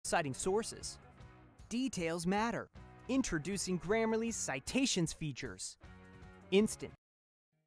citing sources. Details matter. Introducing Grammarly's citations features. Instant.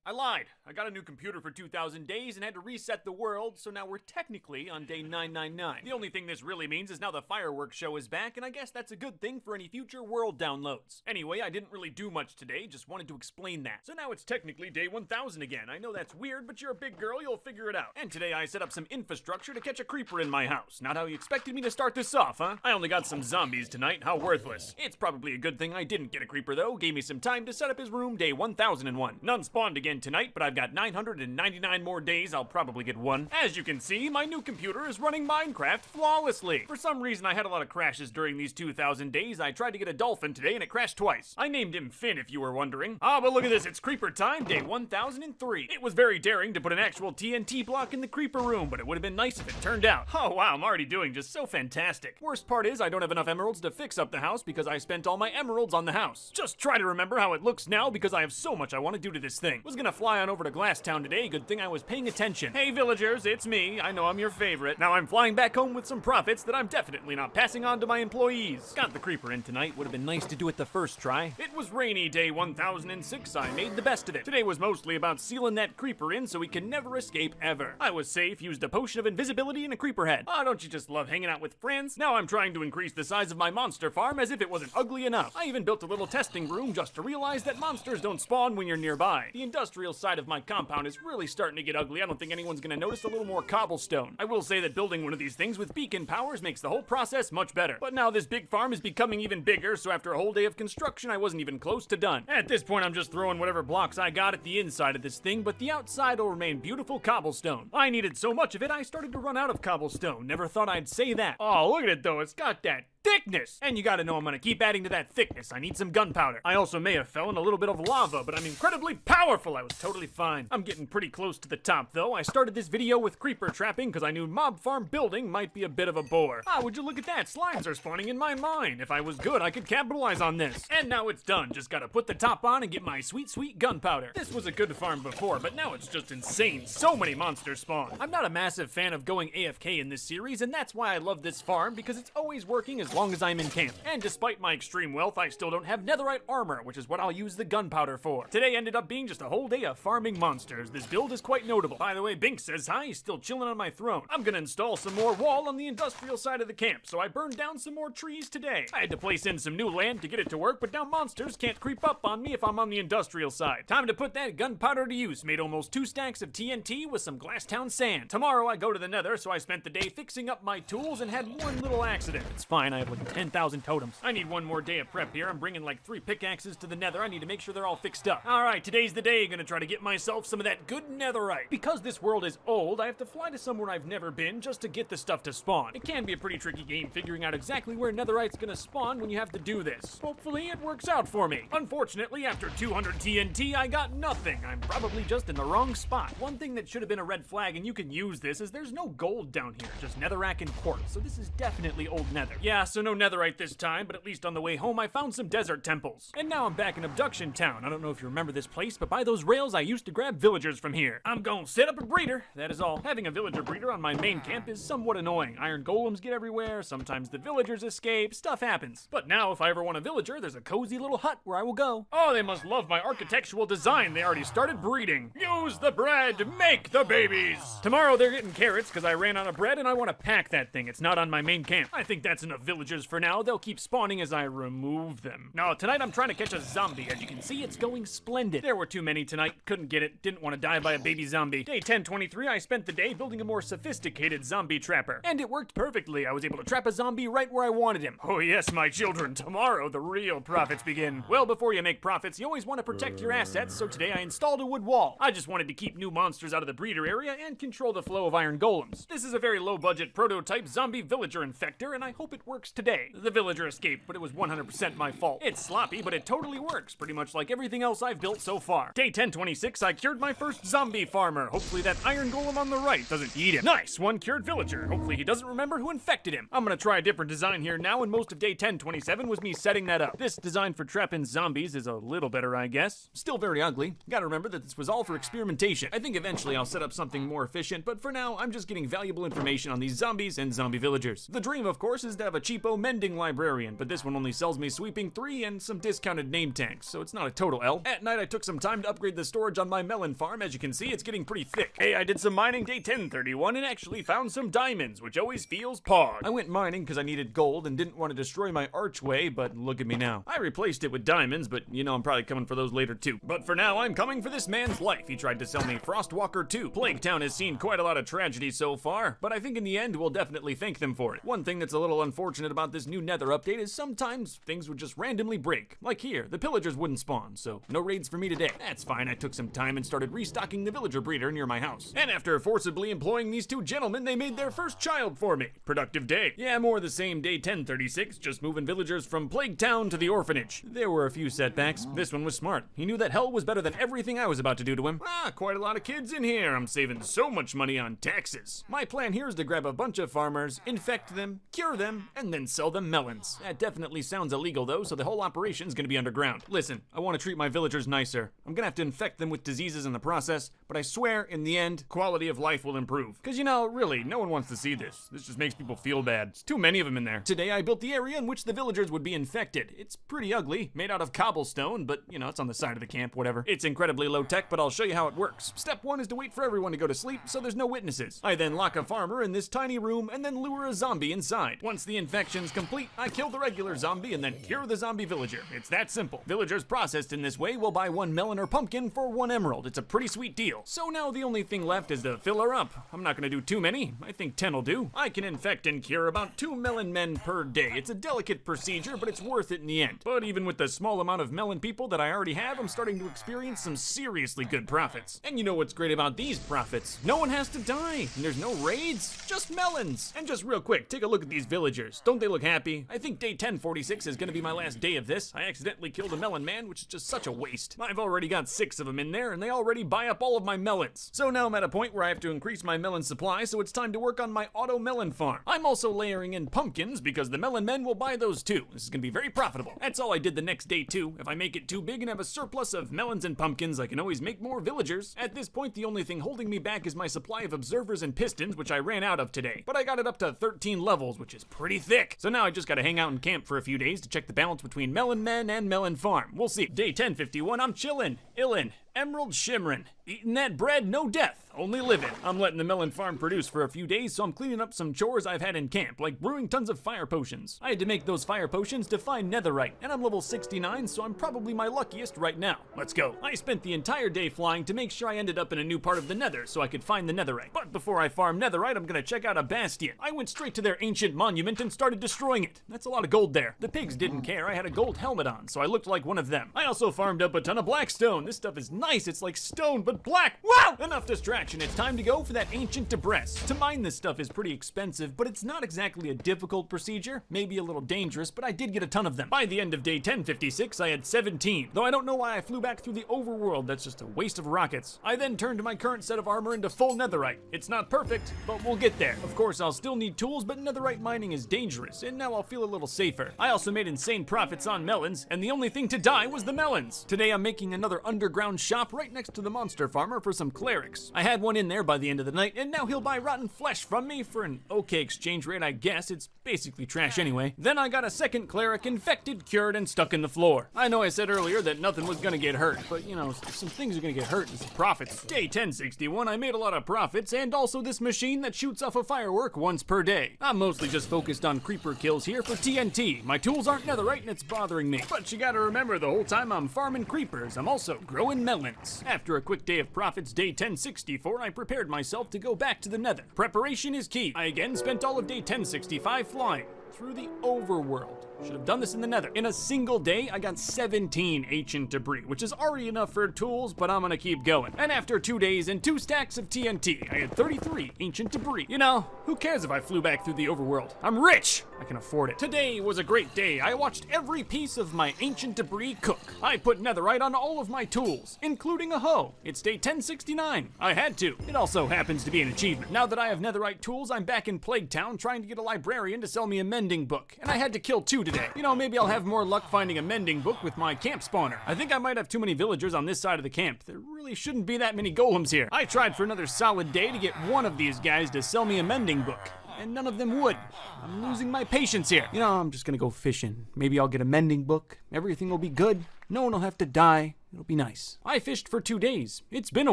I lied. I got a new computer for 2,000 days and had to reset the world, so now we're technically on day 999. The only thing this really means is now the fireworks show is back, and I guess that's a good thing for any future world downloads. Anyway, I didn't really do much today, just wanted to explain that. So now it's technically day 1,000 again. I know that's weird, but you're a big girl, you'll figure it out. And today I set up some infrastructure to catch a creeper in my house. Not how you expected me to start this off, huh? I only got some zombies tonight, how worthless. It's probably a good thing I didn't get a creeper though, gave me some time to set up his room day 1001. None spawned again tonight, but I've got 999 more days, I'll probably get one. As you can see, my new computer is running Minecraft flawlessly. For some reason, I had a lot of crashes during these 2,000 days. I tried to get a dolphin today and it crashed twice. I named him Finn, if you were wondering. Ah, but look at this, it's creeper time, day 1003. It was very daring to put an actual TNT block in the creeper room, but it would have been nice if it turned out. Oh wow, I'm already doing just so fantastic. Worst part is I don't have enough emeralds to fix up the house because I spent all my emeralds on the house. Just try to remember how it looks now because I have so much I want to do to this thing. Was gonna fly on over to Glasstown today, good thing I was paying attention. Hey villagers, it's me, I know I'm your favorite. Now I'm flying back home with some profits that I'm definitely not passing on to my employees. Got the creeper in tonight, would have been nice to do it the first try. It was rainy day 1006, I made the best of it. Today was mostly about sealing that creeper in so he can never escape ever. I was safe, used a potion of invisibility and a creeper head. Oh, don't you just love hanging out with friends? Now I'm trying to increase the size of my monster farm as if it wasn't ugly enough. I even built a little testing room just to realize that monsters don't spawn when you're nearby. The industrial side of my compound is really starting to get ugly. I don't think anyone's gonna notice a little more cobblestone. I will say that building one of these things with beacon powers makes the whole process much better. But now this big farm is becoming even bigger, so after a whole day of construction, I wasn't even close to done. At this point, I'm just throwing whatever blocks I got at the inside of this thing, but the outside will remain beautiful cobblestone. I needed so much of it, I started to run out of cobblestone. Never thought I'd say that. Oh, look at it though, it's got that thickness! And you gotta know I'm gonna keep adding to that thickness. I need some gunpowder. I also may have fell in a little bit of lava, but I'm incredibly powerful. I was totally fine. I'm getting pretty close to the top though. I started this video with creeper trapping because I knew mob farm building might be a bit of a bore. Ah, would you look at that? Slimes are spawning in my mine. If I was good, I could capitalize on this. And now it's done. Just gotta put the top on and get my sweet, sweet gunpowder. This was a good farm before, but now it's just insane. So many monsters spawn. I'm not a massive fan of going AFK in this series, and that's why I love this farm because it's always working as long as I'm in camp. And despite my extreme wealth, I still don't have netherite armor, which is what I'll use the gunpowder for. Today ended up being just a whole day of farming monsters. This build is quite notable. By the way, Bink says hi, he's still chilling on my throne. I'm gonna install some more wall on the industrial side of the camp, so I burned down some more trees today. I had to place in some new land to get it to work, but now monsters can't creep up on me if I'm on the industrial side. Time to put that gunpowder to use. Made almost 2 stacks of TNT with some Glasstown sand. Tomorrow I go to the nether, so I spent the day fixing up my tools and had one little accident. It's fine, I have like 10,000 totems. I need one more day of prep here. I'm bringing like 3 pickaxes to the nether. I need to make sure they're all fixed up. Alright, today's the day. Gonna try to get myself some of that good netherite. Because this world is old, I have to fly to somewhere I've never been just to get the stuff to spawn. It can be a pretty tricky game figuring out exactly where netherite's gonna spawn when you have to do this. Hopefully it works out for me. Unfortunately, after 200 TNT, I got nothing. I'm probably just in the wrong spot. One thing that should have been a red flag, and you can use this, is there's no gold down here, just netherrack and quartz, so this is definitely old nether. Yeah, so no netherite this time, but at least on the way home I found some desert temples. And now I'm back in Abduction Town. I don't know if you remember this place, but by those rails I used to grab villagers from here. I'm gonna set up a breeder, that is all. Having a villager breeder on my main camp is somewhat annoying. Iron golems get everywhere, sometimes the villagers escape, stuff happens. But now if I ever want a villager, there's a cozy little hut where I will go. Oh, they must love my architectural design. They already started breeding. Use the bread, make the babies. Tomorrow they're getting carrots because I ran out of bread and I want to pack that thing. It's not on my main camp. I think that's enough villagers for now. They'll keep spawning as I remove them. No, tonight I'm trying to catch a zombie. As you can see, it's going splendid. There were too many tonight. Couldn't get it. Didn't want to die by a baby zombie. Day 1023, I spent the day building a more sophisticated zombie trapper. And it worked perfectly. I was able to trap a zombie right where I wanted him. Oh yes, my children. Tomorrow, the real profits begin. Well, before you make profits, you always want to protect your assets, so today I installed a wood wall. I just wanted to keep new monsters out of the breeder area and control the flow of iron golems. This is a very low-budget prototype zombie villager infector, and I hope it works works today. The villager escaped, but it was 100% my fault. It's sloppy, but it totally works, pretty much like everything else I've built so far. Day 1026, I cured my first zombie farmer. Hopefully that iron golem on the right doesn't eat him. Nice, one cured villager. Hopefully he doesn't remember who infected him. I'm gonna try a different design here now, and most of day 1027 was me setting that up. This design for trapping zombies is a little better, I guess. Still very ugly. Gotta remember that this was all for experimentation. I think eventually I'll set up something more efficient, but for now, I'm just getting valuable information on these zombies and zombie villagers. The dream, of course, is to have a cheapo mending librarian, but this one only sells me sweeping 3 and some discounted name tags, so it's not a total L. At night, I took some time to upgrade the storage on my melon farm. As you can see, it's getting pretty thick. Hey, I did some mining day 1031 and actually found some diamonds, which always feels pog. I went mining because I needed gold and didn't want to destroy my archway, but look at me now. I replaced it with diamonds, but you know I'm probably coming for those later too. But for now, I'm coming for this man's life. He tried to sell me Frostwalker 2. Plague Town has seen quite a lot of tragedy so far, but I think in the end, we'll definitely thank them for it. One thing that's a little unfortunate about this new Nether update is sometimes things would just randomly break. Like here, the pillagers wouldn't spawn, so no raids for me today. That's fine, I took some time and started restocking the villager breeder near my house. And after forcibly employing these 2 gentlemen, they made their first child for me. Productive day. Yeah, more the same day 1036, just moving villagers from Plague Town to the orphanage. There were a few setbacks. This one was smart. He knew that hell was better than everything I was about to do to him. Quite a lot of kids in here. I'm saving so much money on taxes. My plan here is to grab a bunch of farmers, infect them, cure them, and then sell them melons. That definitely sounds illegal though, so the whole operation's gonna be underground. Listen, I want to treat my villagers nicer. I'm gonna have to infect them with diseases in the process, but I swear, in the end, quality of life will improve. Cause you know, really, no one wants to see this. This just makes people feel bad. There's too many of them in there. Today I built the area in which the villagers would be infected. It's pretty ugly, made out of cobblestone, but you know, it's on the side of the camp, whatever. It's incredibly low tech, but I'll show you how it works. Step 1 is to wait for everyone to go to sleep so there's no witnesses. I then lock a farmer in this tiny room and then lure a zombie inside. Once the infection's complete, I kill the regular zombie and then cure the zombie villager. It's that simple. Villagers processed in this way will buy 1 melon or pumpkin for 1 emerald. It's a pretty sweet deal. So now the only thing left is to fill her up. I'm not gonna do too many. I think 10 will do. I can infect and cure about 2 melon men per day. It's a delicate procedure, but it's worth it in the end. But even with the small amount of melon people that I already have, I'm starting to experience some seriously good profits. And you know what's great about these profits? No one has to die, and there's no raids, just melons. And just real quick, take a look at these villagers. Don't they look happy? I think day 1046 is gonna be my last day of this. I accidentally killed a melon man, which is just such a waste. I've already got 6 of them in there, and they already buy up all of my melons. So now I'm at a point where I have to increase my melon supply, so it's time to work on my auto melon farm. I'm also layering in pumpkins because the melon men will buy those too. This is gonna be very profitable. That's all I did the next day too. If I make it too big and have a surplus of melons and pumpkins, I can always make more villagers. At this point, the only thing holding me back is my supply of observers and pistons, which I ran out of today. But I got it up to 13 levels, which is pretty thick. So now I just gotta hang out in camp for a few days to check the balance between melon men and melon farm. We'll see. Day 1051, I'm chillin', illin', emerald shimmerin', eating that bread, no death, only living. I'm letting the melon farm produce for a few days, so I'm cleaning up some chores I've had in camp, like brewing tons of fire potions. I had to make those fire potions to find netherite, and I'm level 69, so I'm probably my luckiest right now. Let's go. I spent the entire day flying to make sure I ended up in a new part of the nether so I could find the netherite. But before I farm netherite, I'm gonna check out a bastion. I went straight to their ancient monument and started destroying it. That's a lot of gold there. The pigs didn't care. I had a gold helmet on, so I looked like one of them. I also farmed up a ton of blackstone. This stuff is nice. It's like stone, but black. Wow! Enough distraction. It's time to go for that ancient debris. To mine this stuff is pretty expensive, but it's not exactly a difficult procedure. Maybe a little dangerous, but I did get a ton of them. By the end of day 1056, I had 17. Though I don't know why I flew back through the overworld. That's just a waste of rockets. I then turned my current set of armor into full netherite. It's not perfect, but we'll get there. Of course, I'll still need tools, but netherite mining is dangerous, and now I'll feel a little safer. I also made insane profits on melons, and the only thing to die was the melons. Today I'm making another underground shop right next to the monster farmer for some clerics. I had one in there by the end of the night, and now he'll buy rotten flesh from me for an okay exchange rate, I guess. It's basically trash anyway. Then I got a second cleric infected, cured, and stuck in the floor. I know I said earlier that nothing was gonna get hurt, but you know, some things are gonna get hurt. It's profits. Day 1061, I made a lot of profits, and also this machine that shoots off a firework once per day. I'm mostly just focused on creeper kills here for TNT. My tools aren't netherite, and it's bothering me. But you gotta remember, the whole time I'm farming creepers, I'm also growing melons. After a quick day of profits, day 1064, I prepared myself to go back to the nether. Preparation is key. I again spent all of day 1065 flying. through the overworld. Should have done this in the nether. In a single day, I got 17 ancient debris, which is already enough for tools, but I'm gonna keep going. And after 2 days and 2 stacks of TNT, I had 33 ancient debris. You know, who cares if I flew back through the overworld? I'm rich! I can afford it. Today was a great day. I watched every piece of my ancient debris cook. I put netherite on all of my tools, including a hoe. It's day 1069. I had to. It also happens to be an achievement. Now that I have netherite tools, I'm back in Plague Town trying to get a librarian to sell me a mending book. And I had to kill 2 today. You know, maybe I'll have more luck finding a mending book with my camp spawner. I think I might have too many villagers on this side of the camp. There really shouldn't be that many golems here. I tried for another solid day to get one of these guys to sell me a mending book, and none of them would. I'm losing my patience here. You know, I'm just gonna go fishing. Maybe I'll get a mending book. Everything will be good. No one will have to die. It'll be nice. I fished for 2 days. It's been a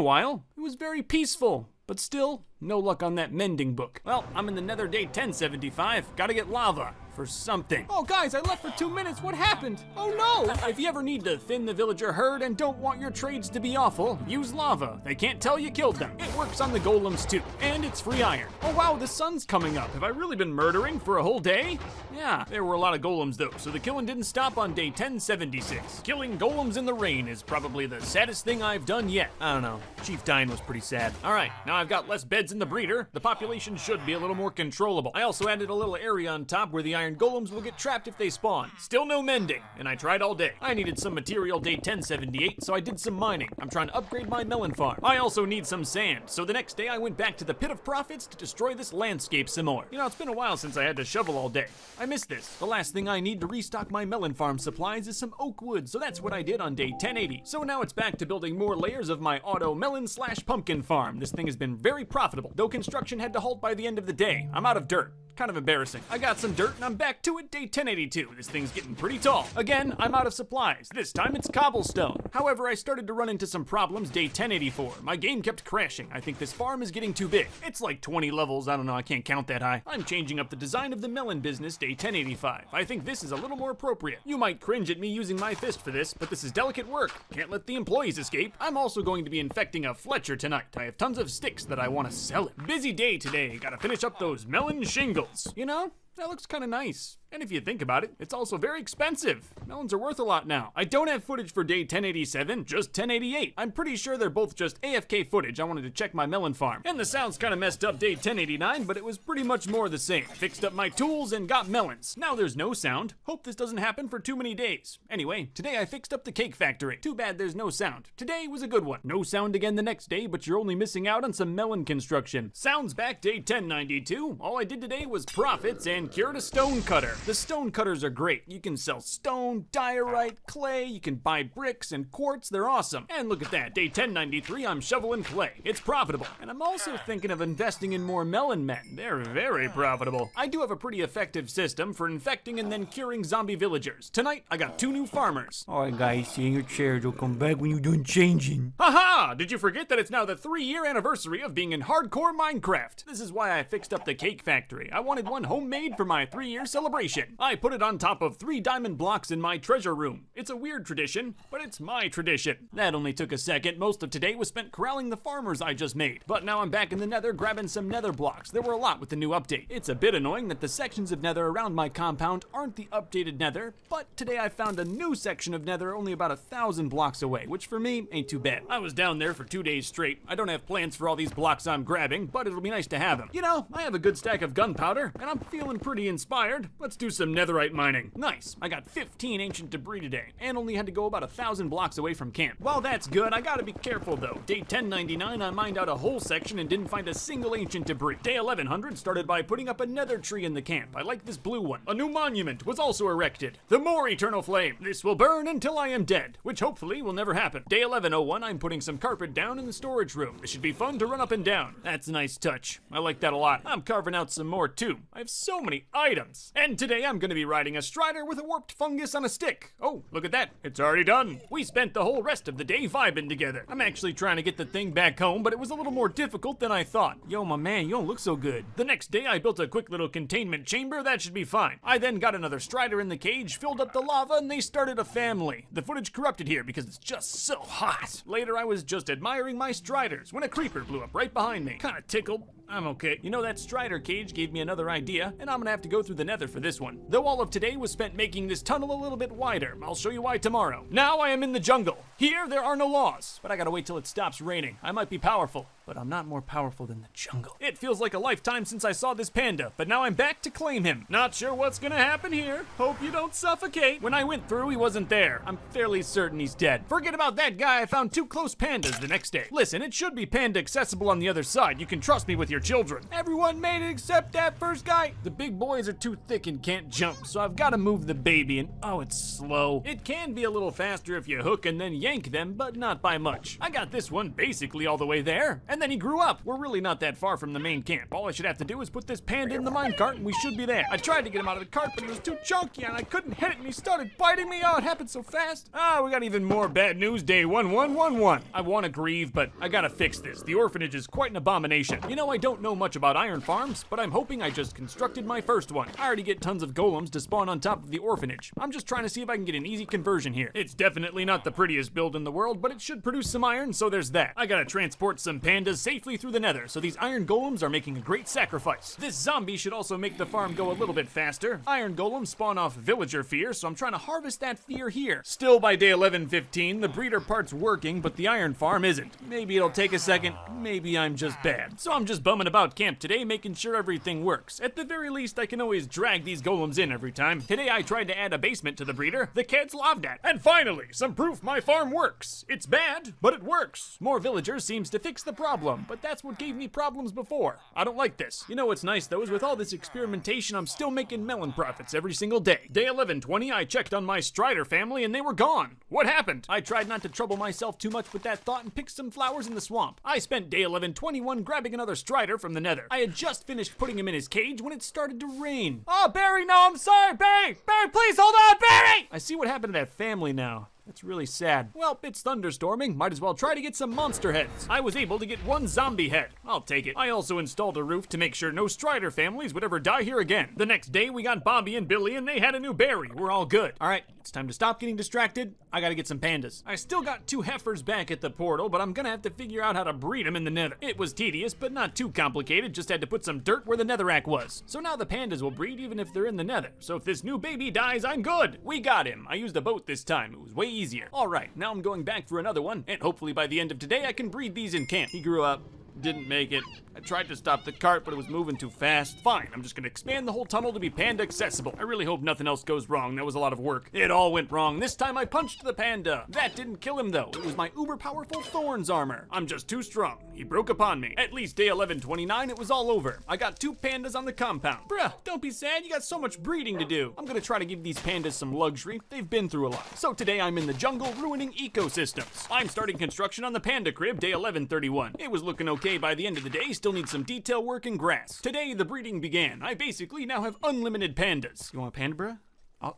while. It was very peaceful. But still, no luck on that mending book. Well, I'm in the nether day 1075. Gotta get lava for something. Oh guys, I left for 2 minutes. What happened? Oh no! If you ever need to thin the villager herd and don't want your trades to be awful, use lava. They can't tell you killed them. It works on the golems too. And it's free iron. Oh wow, the sun's coming up. Have I really been murdering for a whole day? Yeah, there were a lot of golems though, so the killing didn't stop on day 1076. Killing golems in the rain is probably the saddest thing I've done yet. I don't know. Chief dying was pretty sad. Alright, now I've got less beds in the breeder. The population should be a little more controllable. I also added a little area on top where the iron golems will get trapped if they spawn. Still no mending, and I tried all day. I needed some material day 1078, so I did some mining. I'm trying to upgrade my melon farm. I also need some sand, so the next day I went back to the Pit of Profits to destroy this landscape some more. You know, it's been a while since I had to shovel all day. I miss this. The last thing I need to restock my melon farm supplies is some oak wood, so that's what I did on day 1080. So now it's back to building more layers of my auto melon/pumpkin farm. This thing has been very profitable, though construction had to halt by the end of the day. I'm out of dirt. Kind of embarrassing. I got some dirt and I'm back to it day 1082. This thing's getting pretty tall. Again, I'm out of supplies. This time it's cobblestone. However, I started to run into some problems day 1084. My game kept crashing. I think this farm is getting too big. It's like 20 levels. I don't know. I can't count that high. I'm changing up the design of the melon business day 1085. I think this is a little more appropriate. You might cringe at me using my fist for this, but this is delicate work. Can't let the employees escape. I'm also going to be infecting a Fletcher tonight. I have tons of sticks that I want to sell it. Busy day today. Gotta finish up those melon shingles. You know, that looks kind of nice. And if you think about it, it's also very expensive. Melons are worth a lot now. I don't have footage for day 1087, just 1088. I'm pretty sure they're both just AFK footage. I wanted to check my melon farm. And the sound's kind of messed up day 1089, but it was pretty much more the same. Fixed up my tools and got melons. Now there's no sound. Hope this doesn't happen for too many days. Anyway, today I fixed up the cake factory. Too bad there's no sound. Today was a good one. No sound again the next day, but you're only missing out on some melon construction. Sound's back day 1092. All I did today was profits and cured a stone cutter. The stone cutters are great. You can sell stone, diorite, clay, you can buy bricks and quartz. They're awesome. And look at that, day 1093, I'm shoveling clay. It's profitable. And I'm also thinking of investing in more melon men. They're very profitable. I do have a pretty effective system for infecting and then curing zombie villagers. Tonight, I got 2 new farmers. Alright guys, sit in your chairs. I'll come back when you're done changing. Haha! Did you forget that it's now the 3-year anniversary of being in hardcore Minecraft? This is why I fixed up the cake factory. I wanted one homemade for my 3-year celebration. I put it on top of 3 diamond blocks in my treasure room. It's a weird tradition, but it's my tradition. That only took a second. Most of today was spent corralling the farmers I just made. But now I'm back in the nether grabbing some nether blocks. There were a lot with the new update. It's a bit annoying that the sections of nether around my compound aren't the updated nether, but today I found a new section of nether only about 1,000 blocks away, which for me ain't too bad. I was down there for 2 days straight. I don't have plans for all these blocks I'm grabbing, but it'll be nice to have them. You know, I have a good stack of gunpowder, and I'm feeling pretty inspired. Let's do some netherite mining. Nice. I got 15 ancient debris today, and only had to go about 1,000 blocks away from camp. While that's good, I gotta be careful though. Day 1099, I mined out a whole section and didn't find a single ancient debris. Day 1100 started by putting up a nether tree in the camp. I like this blue one. A new monument was also erected. The more eternal flame. This will burn until I am dead, which hopefully will never happen. Day 1101, I'm putting some carpet down in the storage room. This should be fun to run up and down. That's a nice touch. I like that a lot. I'm carving out some more too. I have so many items. And today I'm gonna be riding a strider with a warped fungus on a stick. Oh, look at that. It's already done. We spent the whole rest of the day vibing together. I'm actually trying to get the thing back home, but it was a little more difficult than I thought. Yo, my man, you don't look so good. The next day I built a quick little containment chamber. That should be fine. I then got another strider in the cage, filled up the lava, and they started a family. The footage corrupted here because it's just so hot. Later I was just admiring my striders when a creeper blew up right behind me. Kinda tickled. I'm okay. You know, that Strider cage gave me another idea, and I'm gonna have to go through the nether for this one. Though all of today was spent making this tunnel a little bit wider. I'll show you why tomorrow. Now I am in the jungle. Here, there are no laws, but I gotta wait till it stops raining. I might be powerful, but I'm not more powerful than the jungle. It feels like a lifetime since I saw this panda, but now I'm back to claim him. Not sure what's gonna happen here. Hope you don't suffocate. When I went through, he wasn't there. I'm fairly certain he's dead. Forget about that guy. I found 2 close pandas the next day. Listen, it should be panda accessible on the other side. You can trust me with your children. Everyone made it except that first guy. The big boys are too thick and can't jump, so I've got to move the baby, and oh, it's slow. It can be a little faster if you hook and then yank them, but not by much. I got this one basically all the way there, and then he grew up. We're really not that far from the main camp. All I should have to do is put this panda in the minecart, and we should be there. I tried to get him out of the cart, but he was too chunky, and I couldn't hit it, and he started biting me. Oh, it happened so fast. We got even more bad news. Day 1111. I want to grieve, but I gotta fix this. The orphanage is quite an abomination. You know, I don't know much about iron farms, but I'm hoping I just constructed my first one. I already get tons of golems to spawn on top of the orphanage. I'm just trying to see if I can get an easy conversion here. It's definitely not the prettiest build in the world, but it should produce some iron, so there's that. I gotta transport some pandas safely through the nether, so these iron golems are making a great sacrifice. This zombie should also make the farm go a little bit faster. Iron golems spawn off villager fear, so I'm trying to harvest that fear here. Still by day 11:15, the breeder part's working, but the iron farm isn't. Maybe it'll take a second, maybe I'm just bad. So I'm just bumming about camp today, making sure everything works. At the very least, I can always drag these golems in every time. Today I tried to add a basement to the breeder. The kids loved it. And finally, some proof my farm works. It's bad, but it works. More villagers seems to fix the problem, but that's what gave me problems before. I don't like this. You know what's nice though is with all this experimentation, I'm still making melon profits every single day. Day 11:20, I checked on my Strider family and they were gone. What happened? I tried not to trouble myself too much with that thought and picked some flowers in the swamp. I spent day 11:21 grabbing another Strider from the nether. I had just finished putting him in his cage when it started to rain. Oh, Barry, no, I'm sorry, Barry! Barry, please hold on, Barry! I see what happened to that family now. That's really sad. Well, it's thunderstorming. Might as well try to get some monster heads. I was able to get 1 zombie head. I'll take it. I also installed a roof to make sure no Strider families would ever die here again. The next day, we got Bobby and Billy, and they had a new berry. We're all good. All right, it's time to stop getting distracted. I gotta get some pandas. I still got 2 heifers back at the portal, but I'm gonna have to figure out how to breed them in the nether. It was tedious, but not too complicated. Just had to put some dirt where the netherrack was. So now the pandas will breed even if they're in the nether. So if this new baby dies, I'm good. We got him. I used a boat this time. It was way easier. All right, now I'm going back for another one, and hopefully by the end of today I can breed these in camp. He grew up. Didn't make it. I tried to stop the cart, but it was moving too fast. Fine, I'm just gonna expand the whole tunnel to be panda accessible. I really hope nothing else goes wrong. That was a lot of work. It all went wrong. This time I punched the panda. That didn't kill him though. It was my uber powerful thorns armor. I'm just too strong. He broke upon me. At least day 11:29, it was all over. I got 2 pandas on the compound. Bruh, don't be sad. You got so much breeding to do. I'm gonna try to give these pandas some luxury. They've been through a lot. So today I'm in the jungle ruining ecosystems. I'm starting construction on the panda crib day 11:31. It was looking okay by the end of the day. Still need some detail work and grass. Today the breeding began. I basically now have unlimited pandas. You want a panda, bruh?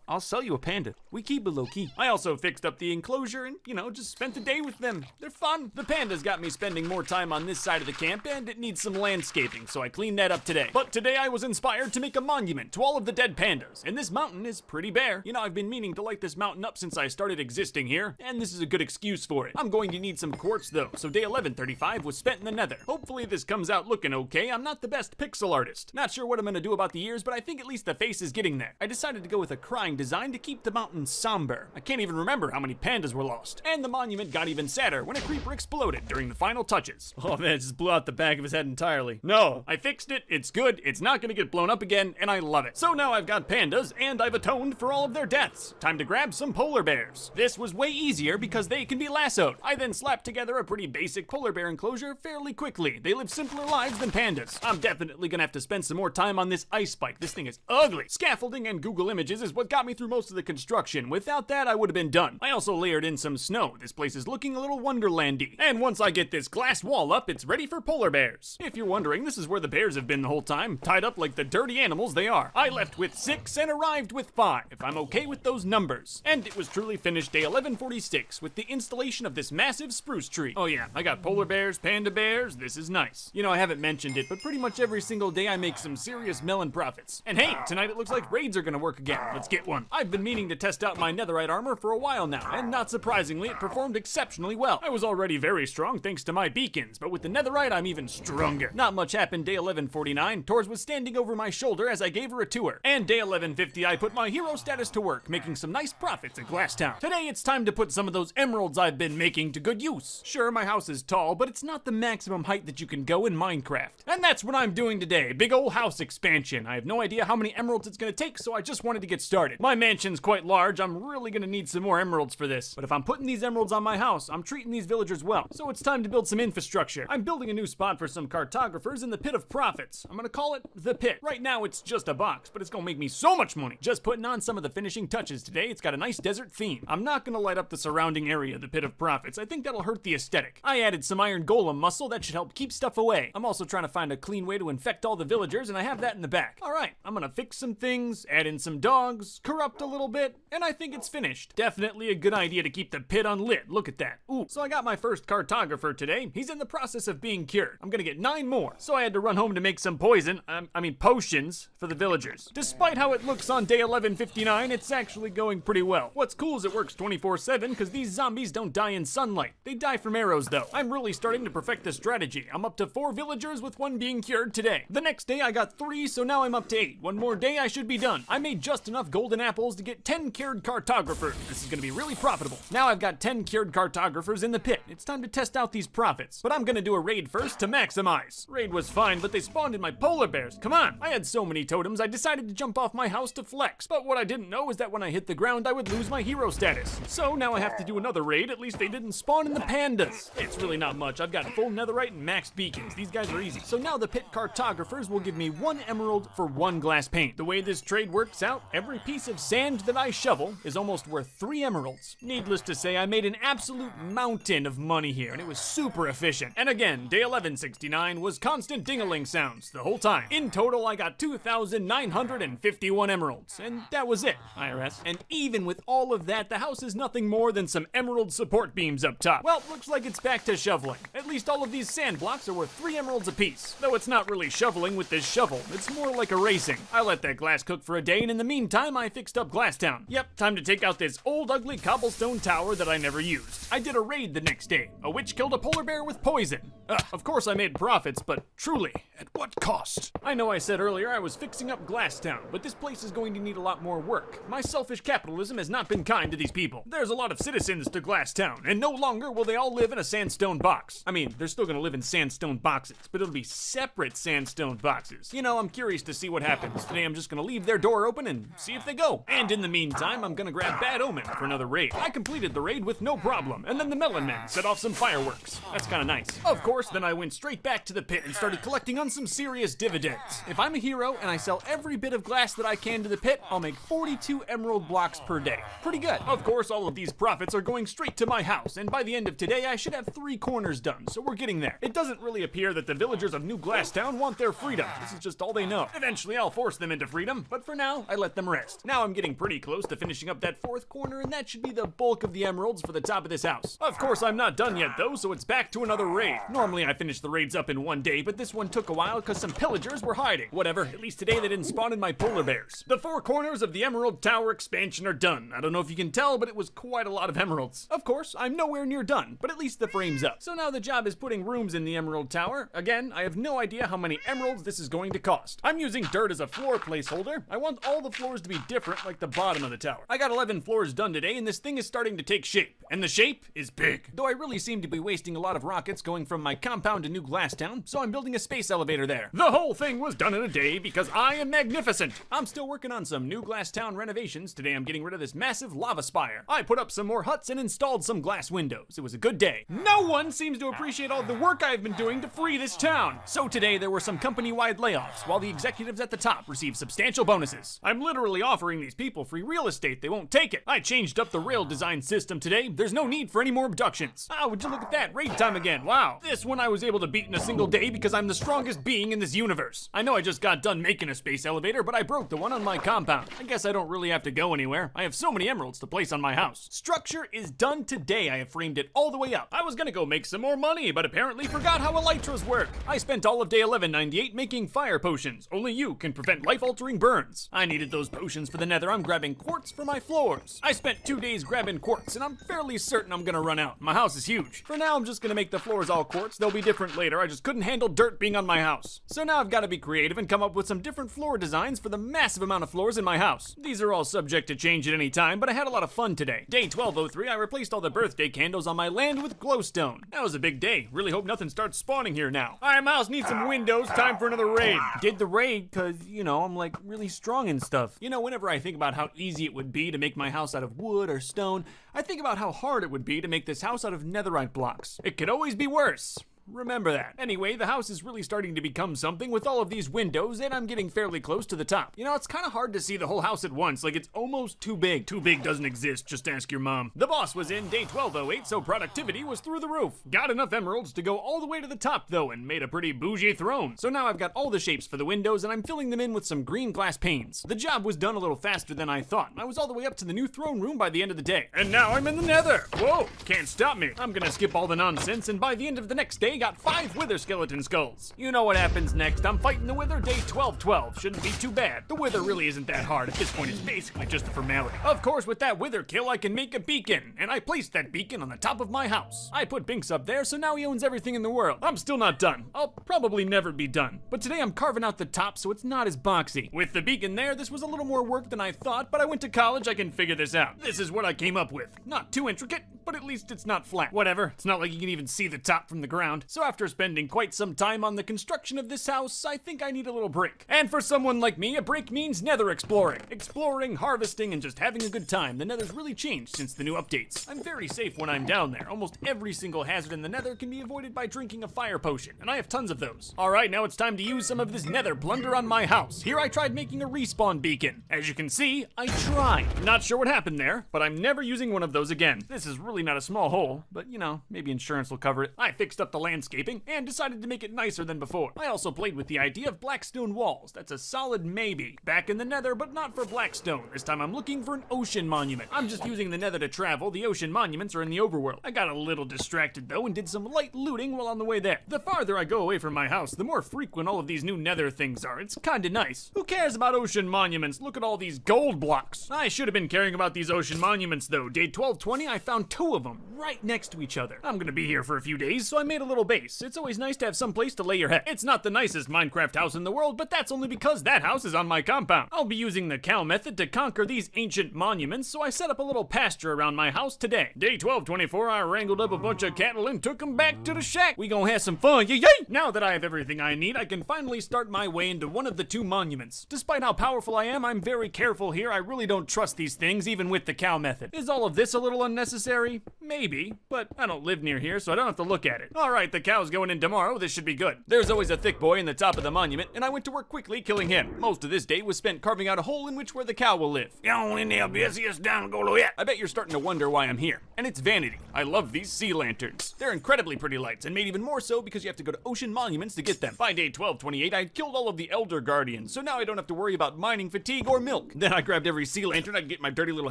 I'll sell you a panda. We keep it low key. I also fixed up the enclosure and, just spent the day with them. They're fun. The pandas got me spending more time on this side of the camp, and it needs some landscaping, so I cleaned that up today. But today I was inspired to make a monument to all of the dead pandas, and this mountain is pretty bare. I've been meaning to light this mountain up since I started existing here, and this is a good excuse for it. I'm going to need some quartz though, so day 11:35 was spent in the nether. Hopefully this comes out looking okay. I'm not the best pixel artist. Not sure what I'm gonna do about the ears, but I think at least the face is getting there. I decided to go with a crying design to keep the mountain somber. I can't even remember how many pandas were lost. And the monument got even sadder when a creeper exploded during the final touches. Oh man, it just blew out the back of his head entirely. No, I fixed it, it's good, it's not gonna get blown up again, and I love it. So now I've got pandas, and I've atoned for all of their deaths. Time to grab some polar bears. This was way easier because they can be lassoed. I then slapped together a pretty basic polar bear enclosure fairly quickly. They live simpler lives than pandas. I'm definitely gonna have to spend some more time on this ice spike. This thing is ugly. Scaffolding and Google Images is what got me through most of the construction. Without that, I would have been done. I also layered in some snow. This place is looking a little wonderlandy. And once I get this glass wall up, it's ready for polar bears. If you're wondering, this is where the bears have been the whole time, tied up like the dirty animals they are. I left with 6 and arrived with 5, if I'm okay with those numbers. And it was truly finished day 11:46 with the installation of this massive spruce tree. Oh yeah, I got polar bears, panda bears, this is nice. I haven't mentioned it, but pretty much every single day I make some serious melon profits. And hey, tonight it looks like raids are gonna work again. Let's get one. I've been meaning to test out my netherite armor for a while now, and not surprisingly, it performed exceptionally well. I was already very strong thanks to my beacons, but with the netherite, I'm even stronger. Not much happened day 1149. Tors was standing over my shoulder as I gave her a tour. And day 1150, I put my hero status to work, making some nice profits at Glasstown. Today, it's time to put some of those emeralds I've been making to good use. Sure, my house is tall, but it's not the maximum height that you can go in Minecraft. And that's what I'm doing today, big ol' house expansion. I have no idea how many emeralds it's gonna take, so I just wanted to get started. My mansion's quite large, I'm really gonna need some more emeralds for this. But if I'm putting these emeralds on my house, I'm treating these villagers well. So it's time to build some infrastructure. I'm building a new spot for some cartographers in the Pit of Profits. I'm gonna call it the Pit. Right now it's just a box, but it's gonna make me so much money. Just putting on some of the finishing touches today. It's got a nice desert theme. I'm not gonna light up the surrounding area of the Pit of Profits. I think that'll hurt the aesthetic. I added some iron golem muscle that should help keep stuff away. I'm also trying to find a clean way to infect all the villagers, and I have that in the back. Alright, I'm gonna fix some things, add in some dogs, corrupt a little bit, and I think it's finished. Definitely a good idea to keep the pit unlit. Look at that. Ooh, so I got my first cartographer today. He's in the process of being cured. I'm gonna get 9 more. So I had to run home to make some potions for the villagers. Despite how it looks on day 1159, it's actually going pretty well. What's cool is it works 24/7 because these zombies don't die in sunlight. They die from arrows though. I'm really starting to perfect the strategy. I'm up to 4 villagers with 1 being cured today. The next day I got 3, so now I'm up to 8. 1 more day I should be done. I made just enough golden apples to get 10 cured cartographers. This is gonna be really profitable. Now I've got 10 cured cartographers in the pit. It's time to test out these profits. But I'm gonna do a raid first to maximize. Raid was fine, but they spawned in my polar bears. Come on! I had so many totems I decided to jump off my house to flex. But what I didn't know is that when I hit the ground I would lose my hero status. So now I have to do another raid. At least they didn't spawn in the pandas. It's really not much. I've got full netherite and maxed beacons. These guys are easy. So now the pit cartographers will give me 1 emerald for 1 glass pane. The way this trade works out, every piece of sand that I shovel is almost worth 3 emeralds. Needless to say, I made an absolute mountain of money here, and it was super efficient. And again, day 1169 was constant ding-a-ling sounds the whole time. In total, I got 2,951 emeralds, and that was it, IRS. And even with all of that, the house is nothing more than some emerald support beams up top. Well, looks like it's back to shoveling. At least all of these sand blocks are worth 3 emeralds apiece. Though it's not really shoveling with this shovel, it's more like erasing. I let that glass cook for a day, and in the meantime, I fixed up Glasstown. Yep, time to take out this old ugly cobblestone tower that I never used. I did a raid the next day. A witch killed a polar bear with poison. Of course I made profits, but truly, at what cost? I know I said earlier I was fixing up Glasstown, but this place is going to need a lot more work. My selfish capitalism has not been kind to these people. There's a lot of citizens to Glasstown, and no longer will they all live in a sandstone box. I mean, they're still gonna live in sandstone boxes, but it'll be separate sandstone boxes. You know, I'm curious to see what happens. Today I'm just gonna leave their door open and see if they go. And in the meantime, I'm gonna grab Bad Omen for another raid. I completed the raid with no problem, and then the Melon Men set off some fireworks. That's kinda nice. Of course, then I went straight back to the pit and started collecting on some serious dividends. If I'm a hero and I sell every bit of glass that I can to the pit, I'll make 42 emerald blocks per day. Pretty good. Of course, all of these profits are going straight to my house, and by the end of today, I should have 3 corners done, so we're getting there. It doesn't really appear that the villagers of New Glasstown want their freedom. This is just all they know. Eventually, I'll force them into freedom, but for now, I let them rest. Now I'm getting pretty close to finishing up that 4th corner, and that should be the bulk of the emeralds for the top of this house. Of course, I'm not done yet, though, so it's back to another raid. Normally, I finish the raids up in 1 day, but this one took a while because some pillagers were hiding. Whatever, at least today they didn't spawn in my polar bears. The 4 corners of the Emerald Tower expansion are done. I don't know if you can tell, but it was quite a lot of emeralds. Of course, I'm nowhere near done, but at least the frame's up. So now the job is putting rooms in the Emerald Tower. Again, I have no idea how many emeralds this is going to cost. I'm using dirt as a floor placeholder. I want all the floors to be different, like the bottom of the tower. I got 11 floors done today, and this thing is starting to take shape. And the shape is big. Though I really seem to be wasting a lot of rockets going from my compound to New Glasstown, so I'm building a space elevator there. The whole thing was done in a day because I am magnificent. I'm still working on some New Glasstown renovations. Today I'm getting rid of this massive lava spire. I put up some more huts and installed some glass windows. It was a good day. No one seems to appreciate all the work I've been doing to free this town. So today there were some company-wide layoffs, while the executives at the top received substantial bonuses. I'm literally offering these people free real estate. They won't take it. I changed up the rail design system today. There's no need for any more abductions. Ah, would you look at that? Raid time again. Wow. This one I was able to beat in a single day because I'm the strongest being in this universe. I know I just got done making a space elevator, but I broke the one on my compound. I guess I don't really have to go anywhere. I have so many emeralds to place on my house. Structure is done today. I have framed it all the way up. I was gonna go make some more money, but apparently forgot how elytras work. I spent all of day 1198 making fire potions. Only you can prevent life-altering burns. I needed those potions foundations for the nether, I'm grabbing quartz for my floors. I spent 2 days grabbing quartz, and I'm fairly certain I'm gonna run out. My house is huge. For now, I'm just gonna make the floors all quartz. They'll be different later. I just couldn't handle dirt being on my house. So now I've gotta be creative and come up with some different floor designs for the massive amount of floors in my house. These are all subject to change at any time, but I had a lot of fun today. Day 1203, I replaced all the birthday candles on my land with glowstone. That was a big day. Really hope nothing starts spawning here now. Alright, my house needs some windows. Time for another raid. Did the raid cause, you know, I'm like really strong and stuff. You know, whenever I think about how easy it would be to make my house out of wood or stone, I think about how hard it would be to make this house out of netherite blocks. It could always be worse. Remember that. Anyway, the house is really starting to become something with all of these windows, and I'm getting fairly close to the top. You know, it's kind of hard to see the whole house at once, like it's almost too big. Too big doesn't exist, just ask your mom. The boss was in day 1208, so productivity was through the roof. Got enough emeralds to go all the way to the top though, and made a pretty bougie throne. So now I've got all the shapes for the windows, and I'm filling them in with some green glass panes. The job was done a little faster than I thought. I was all the way up to the new throne room by the end of the day. And now I'm in the nether. Whoa, can't stop me. I'm gonna skip all the nonsense, and by the end of the next day, got 5 wither skeleton skulls. You know what happens next. I'm fighting the wither day 1212. Shouldn't be too bad. The wither really isn't that hard. At this point, it's basically just a formality. Of course, with that wither kill, I can make a beacon, and I placed that beacon on the top of my house. I put Binks up there, so now he owns everything in the world. I'm still not done. I'll probably never be done. But today I'm carving out the top so it's not as boxy. With the beacon there, this was a little more work than I thought, but I went to college, I can figure this out. This is what I came up with. Not too intricate, but at least it's not flat. Whatever, it's not like you can even see the top from the ground. So after spending quite some time on the construction of this house, I think I need a little break. And for someone like me, a break means nether exploring. Exploring, harvesting, and just having a good time. The nether's really changed since the new updates. I'm very safe when I'm down there. Almost every single hazard in the nether can be avoided by drinking a fire potion, and I have tons of those. Alright, now it's time to use some of this nether plunder on my house. Here I tried making a respawn beacon. As you can see, I tried. Not sure what happened there, but I'm never using one of those again. This is really not a small hole, but you know, maybe insurance will cover it. I fixed up the landscaping and decided to make it nicer than before. I also played with the idea of blackstone walls. That's a solid maybe. Back in the nether, but not for blackstone. This time I'm looking for an ocean monument. I'm just using the nether to travel. The ocean monuments are in the overworld. I got a little distracted though and did some light looting while on the way there. The farther I go away from my house, the more frequent all of these new nether things are. It's kinda nice. Who cares about ocean monuments? Look at all these gold blocks. I should have been caring about these ocean monuments though. Day 1220, I found 2 of them right next to each other. I'm gonna be here for a few days, so I made a little base. It's always nice to have some place to lay your head. It's not the nicest Minecraft house in the world, but that's only because that house is on my compound. I'll be using the cow method to conquer these ancient monuments, so I set up a little pasture around my house today. Day 1224, I wrangled up a bunch of cattle and took them back to the shack. We gonna have some fun, yay! Now that I have everything I need, I can finally start my way into one of the 2 monuments. Despite how powerful I am, I'm very careful here. I really don't trust these things, even with the cow method. Is all of this a little unnecessary? Maybe, but I don't live near here, so I don't have to look at it. Alright, the cow's going in tomorrow. This should be good. There's always a thick boy in the top of the monument, and I went to work quickly killing him. Most of this day was spent carving out a hole in which where the cow will live. I bet you're starting to wonder why I'm here. And it's vanity. I love these sea lanterns. They're incredibly pretty lights, and made even more so because you have to go to ocean monuments to get them. By day 1228, I had killed all of the elder guardians, so now I don't have to worry about mining fatigue or milk. Then I grabbed every sea lantern I could get my dirty little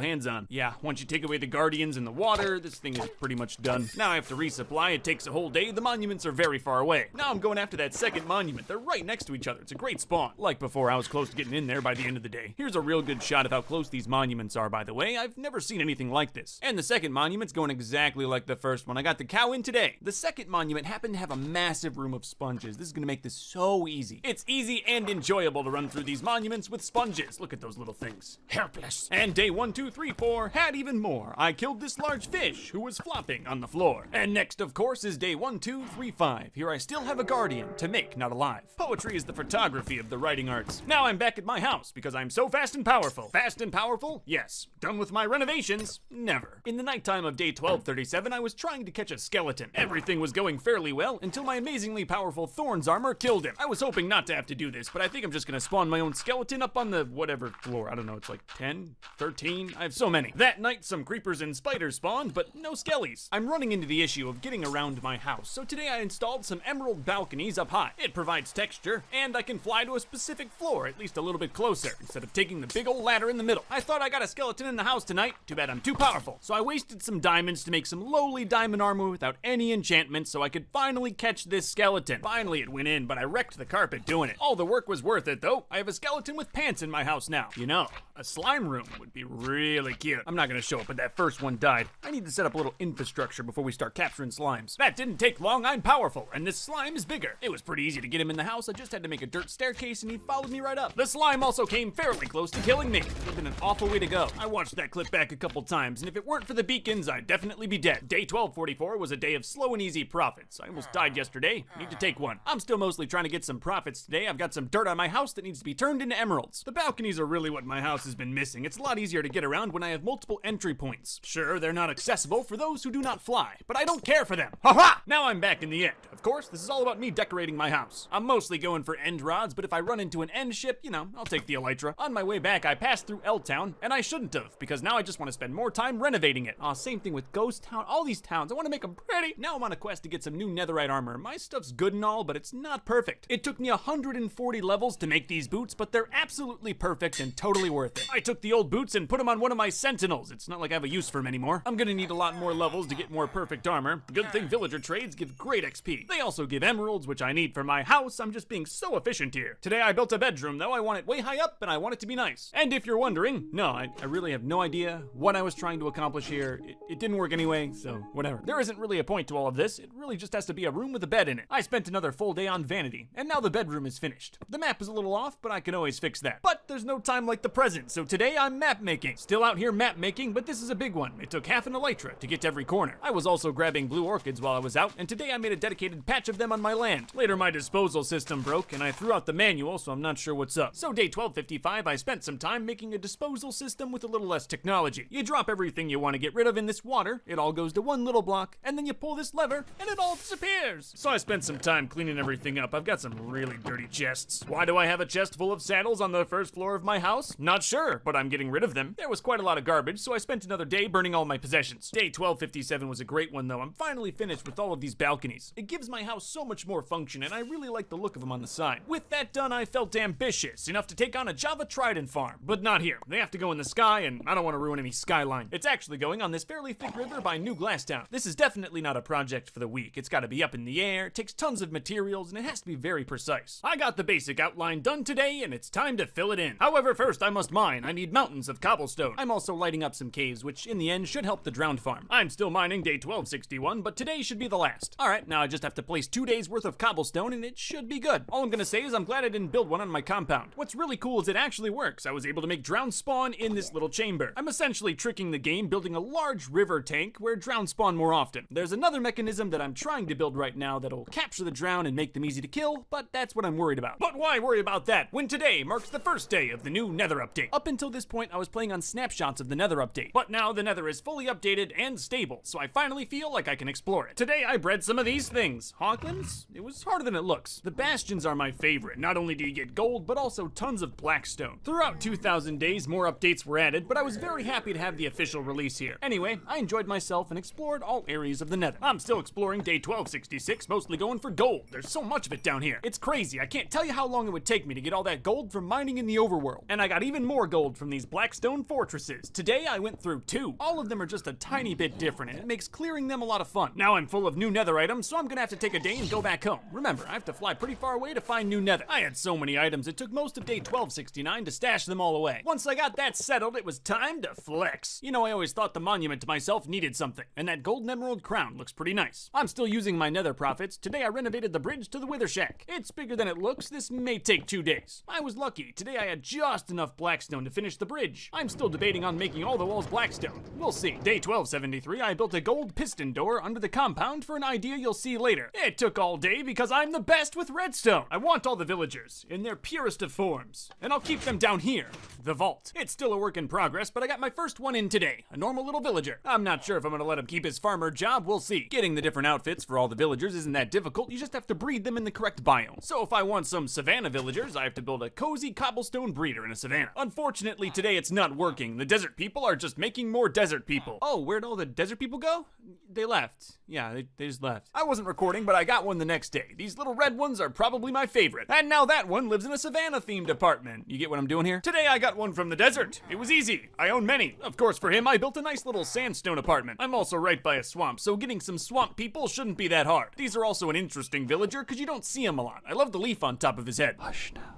hands on. Yeah, once you take away the guardians and the water, this thing is pretty much done. Now I have to resupply. It takes a whole day. The monuments are very far away. Now I'm going after that second monument. They're right next to each other. It's a great spawn. Like before, I was close to getting in there by the end of the day. Here's a real good shot of how close these monuments are, by the way. I've never seen anything like this. And the second monument's going exactly like the first one. I got the cow in today. The second monument happened to have a massive room of sponges. This is gonna make this so easy. It's easy and enjoyable to run through these monuments with sponges. Look at those little things. Helpless. And day 1, 2, 3, 4 had even more. I killed this large fish who was flopping on the floor. And next, of course, is day 1, 2, 3, 5. Here I still have a guardian to make, not alive. Poetry is the photography of the writing arts. Now I'm back at my house because I'm so fast and powerful. Fast and powerful? Yes. Done with my renovations? Never. In the nighttime of day 1237, I was trying to catch a skeleton. Everything was going fairly well until my amazingly powerful Thorns armor killed him. I was hoping not to have to do this, but I think I'm just gonna spawn my own skeleton up on the whatever floor. I don't know, it's like 10, 13, I have so many. That night, some creepers and spiders spawned, around, but no skellies. I'm running into the issue of getting around my house, so today I installed some emerald balconies up high. It provides texture, and I can fly to a specific floor, at least a little bit closer, instead of taking the big old ladder in the middle. I thought I got a skeleton in the house tonight. Too bad I'm too powerful. So I wasted some diamonds to make some lowly diamond armor without any enchantment so I could finally catch this skeleton. Finally it went in, but I wrecked the carpet doing it. All the work was worth it though. I have a skeleton with pants in my house now. You know, a slime room would be really cute. I'm not gonna show it, but that first one died. I need to set up a little infrastructure before we start capturing slimes. That didn't take long. I'm powerful, and this slime is bigger. It was pretty easy to get him in the house. I just had to make a dirt staircase, and he followed me right up. The slime also came fairly close to killing me. It would have been an awful way to go. I watched that clip back a couple times, and if it weren't for the beacons, I'd definitely be dead. Day 1244 was a day of slow and easy profits. I almost died yesterday. Need to take one. I'm still mostly trying to get some profits today. I've got some dirt on my house that needs to be turned into emeralds. The balconies are really what my house has been missing. It's a lot easier to get around when I have multiple entry points. Sure, they're not accessible for those who do not fly, but I don't care for them. Ha! Now I'm back in the end. Of course, this is all about me decorating my house. I'm mostly going for end rods, but if I run into an end ship, you know, I'll take the elytra. On my way back, I passed through L-Town, and I shouldn't have, because now I just want to spend more time renovating it. Same thing with Ghost Town, all these towns. I want to make them pretty. Now I'm on a quest to get some new netherite armor. My stuff's good and all, but it's not perfect. It took me 140 levels to make these boots, but they're absolutely perfect and totally worth it. I took the old boots and put them on one of my sentinels. It's not like I have a use for them anymore. I'm gonna need a lot more levels to get more perfect armor. Good thing villager trades give great XP. They also give emeralds, which I need for my house. I'm just being so efficient here. Today I built a bedroom, though. I want it way high up, and I want it to be nice. And if you're wondering, no, I really have no idea what I was trying to accomplish here. It didn't work anyway, so whatever. There isn't really a point to all of this. It really just has to be a room with a bed in it. I spent another full day on vanity, and now the bedroom is finished. The map is a little off, but I can always fix that. But there's no time like the present, so today I'm map making. Still out here map making, but this is a big one. It took half an elytra to get to every corner. I was also grabbing blue orchids while I was out, and today I made a dedicated patch of them on my land. Later my disposal system broke, and I threw out the manual, so I'm not sure what's up. So day 1255, I spent some time making a disposal system with a little less technology. You drop everything you want to get rid of in this water, it all goes to one little block, and then you pull this lever, and it all disappears. So I spent some time cleaning everything up. I've got some really dirty chests. Why do I have a chest full of saddles on the first floor of my house? Not sure, but I'm getting rid of them. There was quite a lot of garbage, so I spent another day burning all my possessions. Day 1257 was a great one though. I'm finally finished with all of these balconies. It gives my house so much more function, and I really like the look of them on the side. With that done, I felt ambitious enough to take on a Java Trident farm. But not here. They have to go in the sky, and I don't want to ruin any skyline. It's actually going on this fairly thick river by New Glasstown. This is definitely not a project for the weak. It's got to be up in the air, it takes tons of materials, and it has to be very precise. I got the basic outline done today, and it's time to fill it in. However, first I must mine. I need mountains of cobblestone. I'm also lighting up some caves, which in the end should help the drowned farm. I'm still mining day 1261, but today should be the last. Alright, now I just have to place 2 days worth of cobblestone, and it should be good. All I'm gonna say is I'm glad I didn't build one on my compound. What's really cool is it actually works. I was able to make drowned spawn in this little chamber. I'm essentially tricking the game, building a large river tank where drowned spawn more often. There's another mechanism that I'm trying to build right now that'll capture the drown and make them easy to kill, but that's what I'm worried about. But why worry about that when today marks the first day of the new Nether update? Up until this point, I was playing on snapshots of the Nether update, but now the Nether is fully updated and stable, so I finally feel like I can explore it. Today I bred some of these things. Hoglins? It was harder than it looks. The bastions are my favorite. Not only do you get gold, but also tons of blackstone. Throughout 2,000 days, more updates were added, but I was very happy to have the official release here. Anyway, I enjoyed myself and explored all areas of the Nether. I'm still exploring day 1266, mostly going for gold. There's so much of it down here. It's crazy. I can't tell you how long it would take me to get all that gold from mining in the overworld. And I got even more gold from these blackstone fortresses. Today I went through 2. All of them are just a tiny bit different, and it makes clearing them a lot of fun. Now I'm full of new Nether items, so I'm gonna have to take a day and go back home. Remember, I have to fly pretty far away to find new Nether. I had so many items, it took most of day 1269 to stash them all away. Once I got that settled, it was time to flex. You know, I always thought the monument to myself needed something, and that golden emerald crown looks pretty nice. I'm still using my Nether profits. Today I renovated the bridge to the Wither Shack. It's bigger than it looks. This may take 2 days. I was lucky. Today I had just enough blackstone to finish the bridge. I'm still debating on making all the walls blackstone. We'll see. Day 1273, I built a gold piston door under the compound for an idea you'll see later. It took all day because I'm the best with redstone. I want all the villagers in their purest of forms, and I'll keep them down here, the vault. It's still a work in progress, but I got my first one in today, a normal little villager. I'm not sure if I'm gonna let him keep his farmer job. We'll see. Getting the different outfits for all the villagers isn't that difficult. You just have to breed them in the correct biome. So if I want some savanna villagers, I have to build a cozy cobblestone sandstone breeder in a savanna. Unfortunately, today it's not working. The desert people are just making more desert people. Oh, where'd all the desert people go? They left. Yeah, they just left. I wasn't recording, but I got one the next day. These little red ones are probably my favorite. And now that one lives in a savanna-themed apartment. You get what I'm doing here? Today I got one from the desert. It was easy. I own many. Of course, for him, I built a nice little sandstone apartment. I'm also right by a swamp, so getting some swamp people shouldn't be that hard. These are also an interesting villager, because you don't see him a lot. I love the leaf on top of his head. Hush now.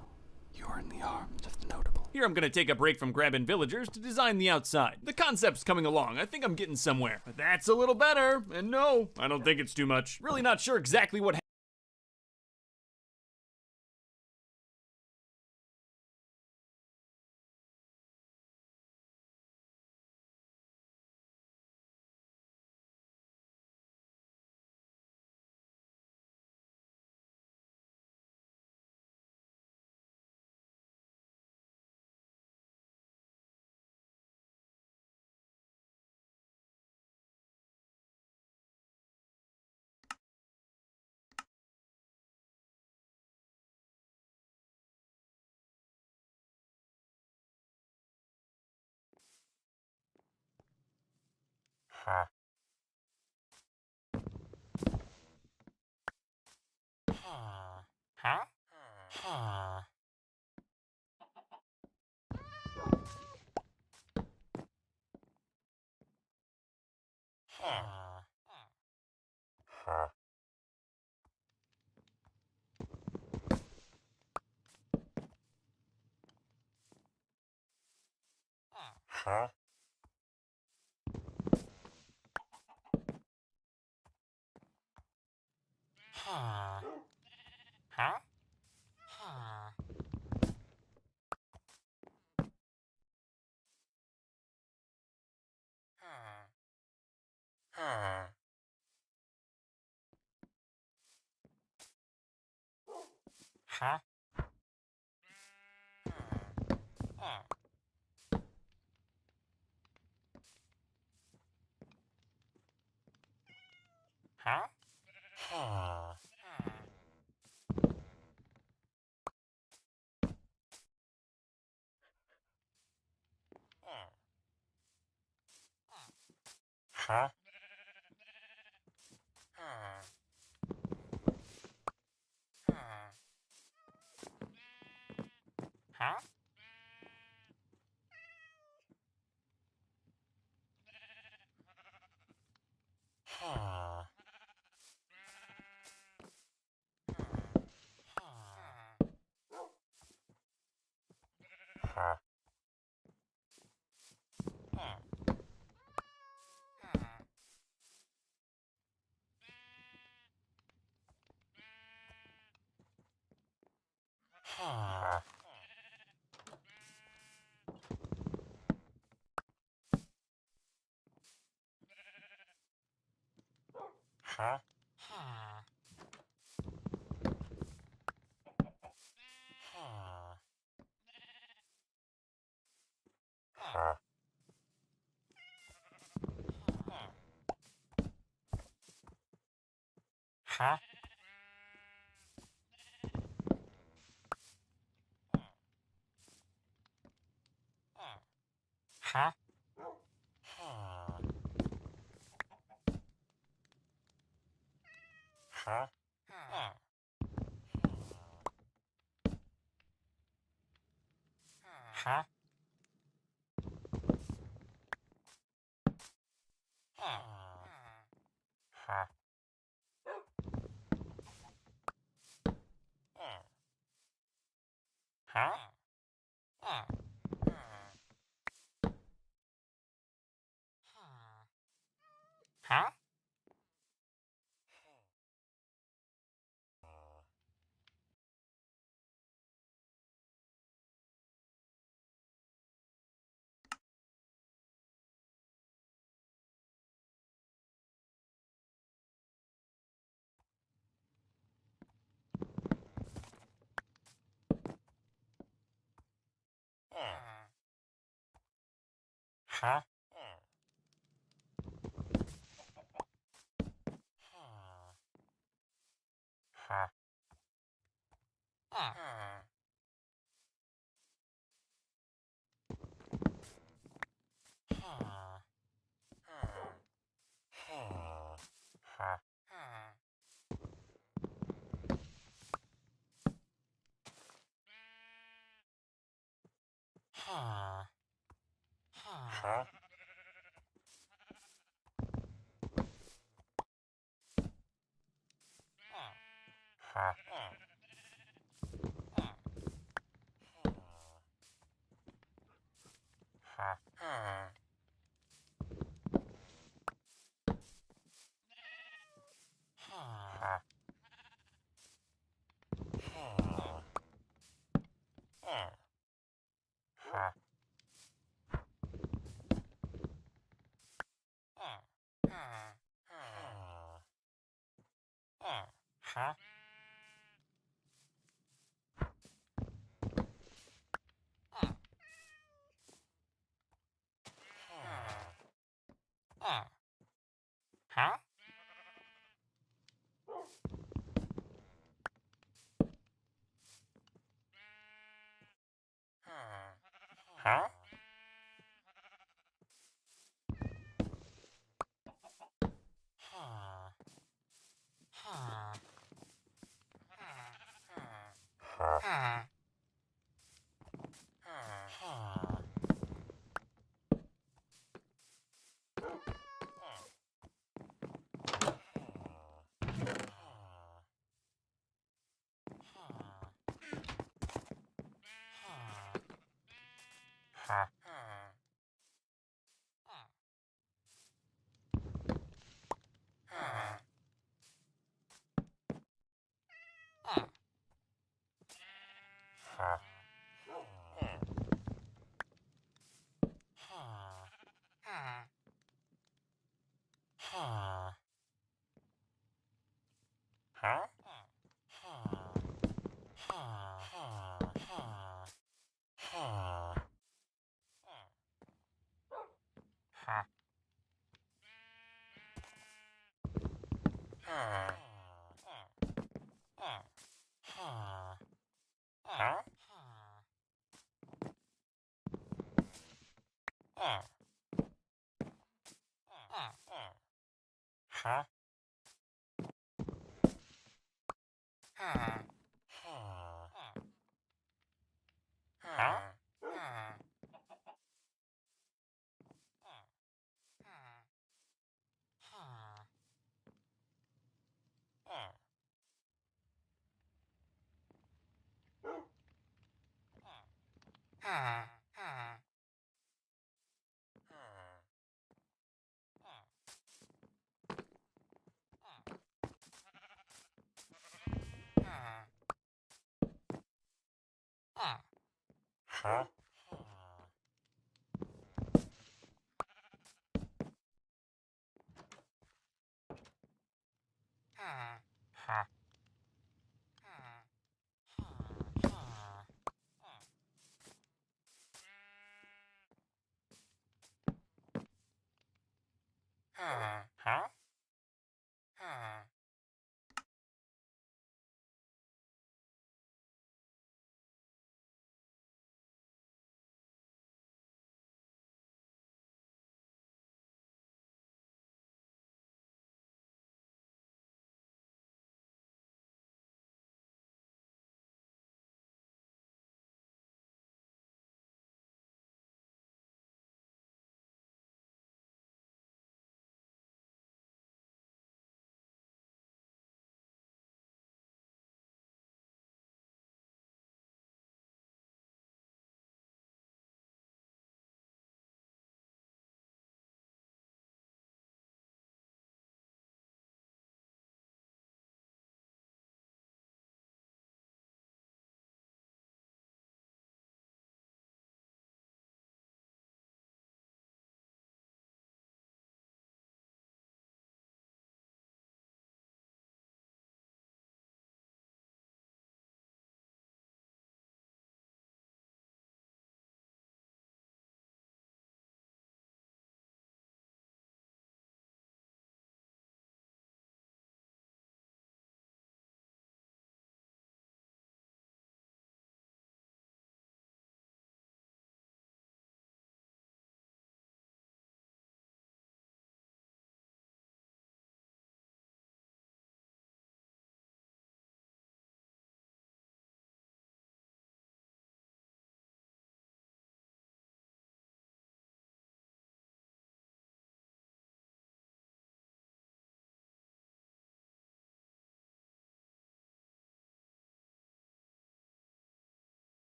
You're in the arms of the notable. Here I'm gonna take a break from grabbing villagers to design the outside. The concept's coming along. I think I'm getting somewhere. But that's a little better. And no, I don't think it's too much. Really not sure exactly what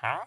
Huh?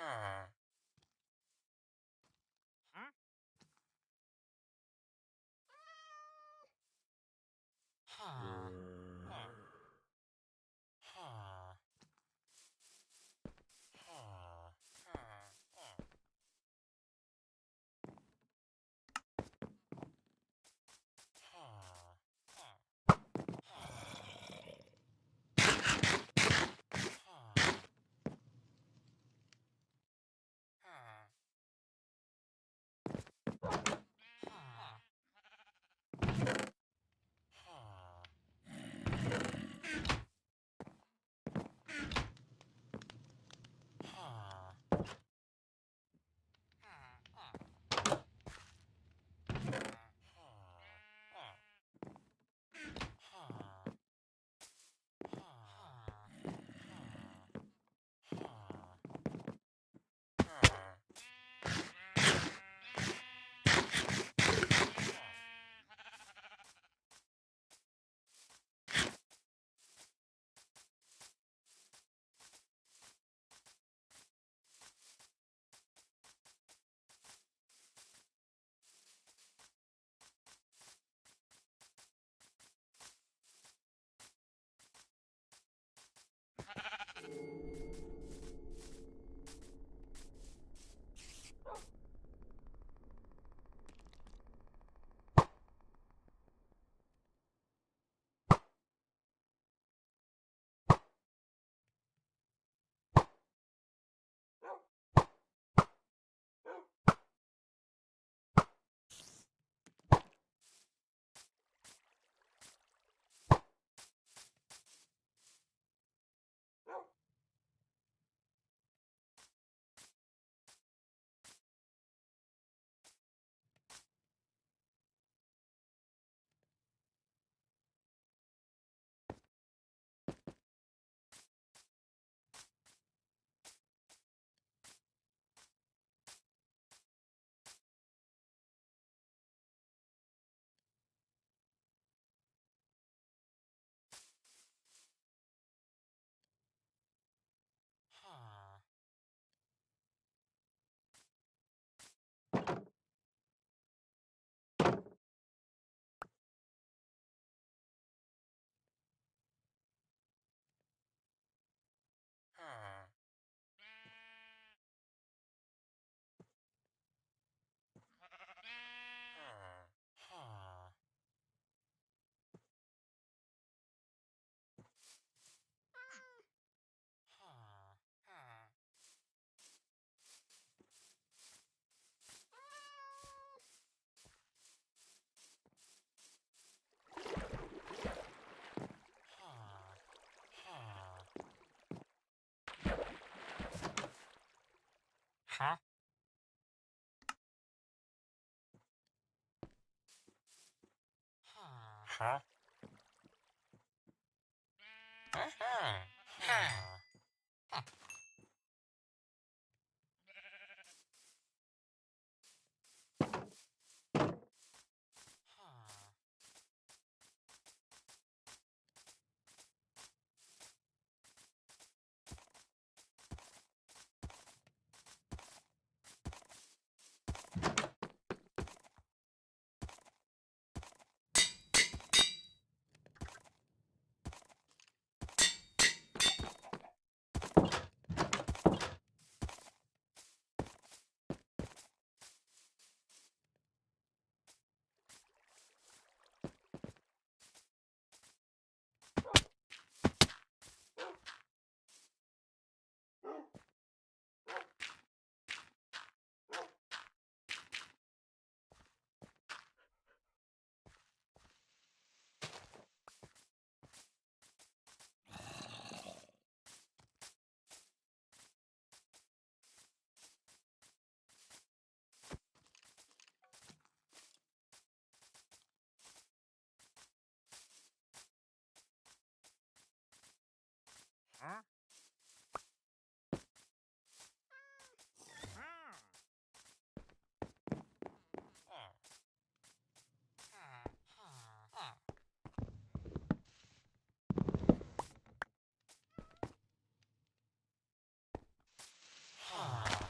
Huh? Huh? Huh? Huh?